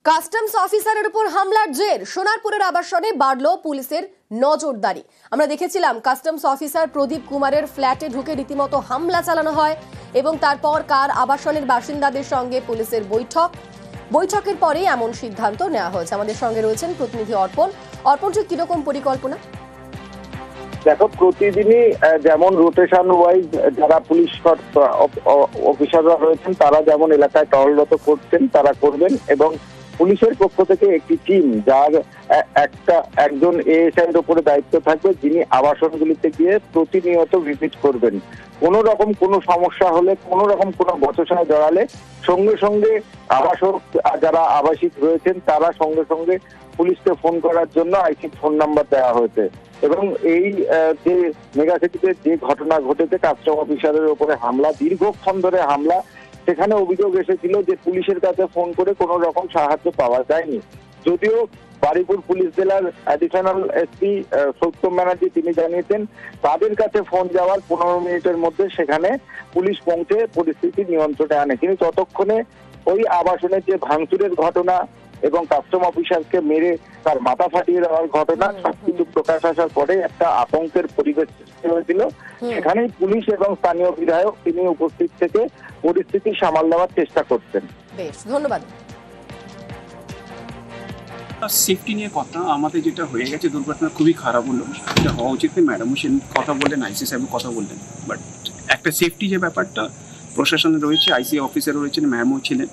Customs অফিসারের উপর হামলার জের সোনারপুরের আবাসনে বাড়ল পুলিশের নজরদারি। আমরা দেখেছিলাম কাস্টমস অফিসার প্রদীপ কুমারের ফ্ল্যাটে ঢুকে রীতিমতো হামলা চালানো হয় এবং তারপর কার আবাসনের বাসিন্দাদের সঙ্গে পুলিশের বৈঠকের পরে এমন সিদ্ধান্ত নেওয়া হয়েছে। আমাদের সঙ্গে রয়েছেন প্রতিনিধি অর্পণ। ঠিক কিরকম পরিকল্পনা? দেখো, প্রতিদিনই যেমন রোটেশন ওয়াইজ যারা পুলিশ অফিসাররা রয়েছেন তারা যেমন এলাকায় টহলরত করছেন তারা করবেন, এবং পুলিশের পক্ষ থেকে একটি টিম যার একজন এএসআই এর উপরে দায়িত্ব থাকবে, যিনি আবাসনগুলিতে গিয়ে প্রতিনিয়ত ভিজিট করবেন। কোনো রকম কোনো সমস্যা হলে, কোনো রকম কোনো বচসায় জড়ালে সঙ্গে সঙ্গে যারা আবাসিক রয়েছেন তারা সঙ্গে সঙ্গে পুলিশকে ফোন করার জন্য আইসি ফোন নাম্বার দেওয়া হয়েছে। এবং এই যে মেগাসিটিতে যে ঘটনা ঘটেছে, কাস্টম অফিসারের উপরে হামলা, দীর্ঘক্ষণ ধরে হামলা, সেখানে অভিযোগ এসেছিল যে পুলিশের কাছে ফোন করে কোনো রকম সাহায্য পাওয়া যায়নি। যদিও বারুইপুর পুলিশ জেলার অ্যাডিশনাল এসপি সৌতম ব্যানার্জি তিনি জানিয়েছেন তাদের কাছে ফোন যাওয়ার 15 মিনিটের মধ্যে সেখানে পুলিশ পৌঁছে পরিস্থিতি নিয়ন্ত্রণে আনে। কিন্তু ততক্ষণে ওই আবাসনের যে ভাঙচুরের ঘটনা এবং কাস্টম অফিসারকে মেরে তার মাথা ফাটিয়ে দেওয়ার ঘটনা সবকিছু প্রকাশ আসার পরে একটা আতঙ্কের পরিবেশ সৃষ্টি হয়েছিল। সেখানেই পুলিশ এবং স্থানীয় বিধায়ক তিনি উপস্থিত থেকে পরিস্থিতি সামাল দেওয়ার চেষ্টা করছেন। বেশ, ধন্যবাদ। সেফটি নিয়ে কথা আমাদের যেটা হয়ে গেছে, দুর্ঘটনা খুবই খারাপ হলো, এটা হওয়া উচিত। ম্যাডামও সে কথা বললেন, আইসি সাহেব কথা বললেন, বাট একটা সেফটি যে ব্যাপারটা প্রশাসনে রয়েছে, আইসি অফিসারও রয়েছেন, ম্যামও ছিলেন,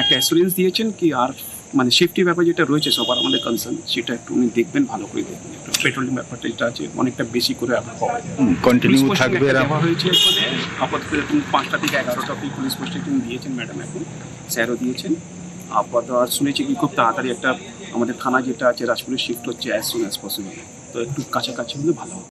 একটা অ্যাসুরেন্স দিয়েছেন কি আর মানে সেফটি ব্যাপার যেটা রয়েছে সবার আমাদের কনসার্ন, সেটা একটু উনি দেখবেন, ভালো করে দেখবেন। একটু পেট্রোলিং ব্যাপারটা যেটা আছে অনেকটা বেশি করে কন্টিনিউ থাকবে। হয়েছে আপাতত 5টা থেকে 11টা অব্দি পুলিশ পোস্টিং দিয়েছেন ম্যাডাম, এখন স্যারও দিয়েছেন। আপাতত আর শুনেছি কি খুব তাড়াতাড়ি একটা আমাদের থানা যেটা আছে রাজপুরে শিফট হচ্ছে অ্যাজ সুন অ্যাজ পসিবল, তো একটু কাছাকাছি হলে ভালো হবে।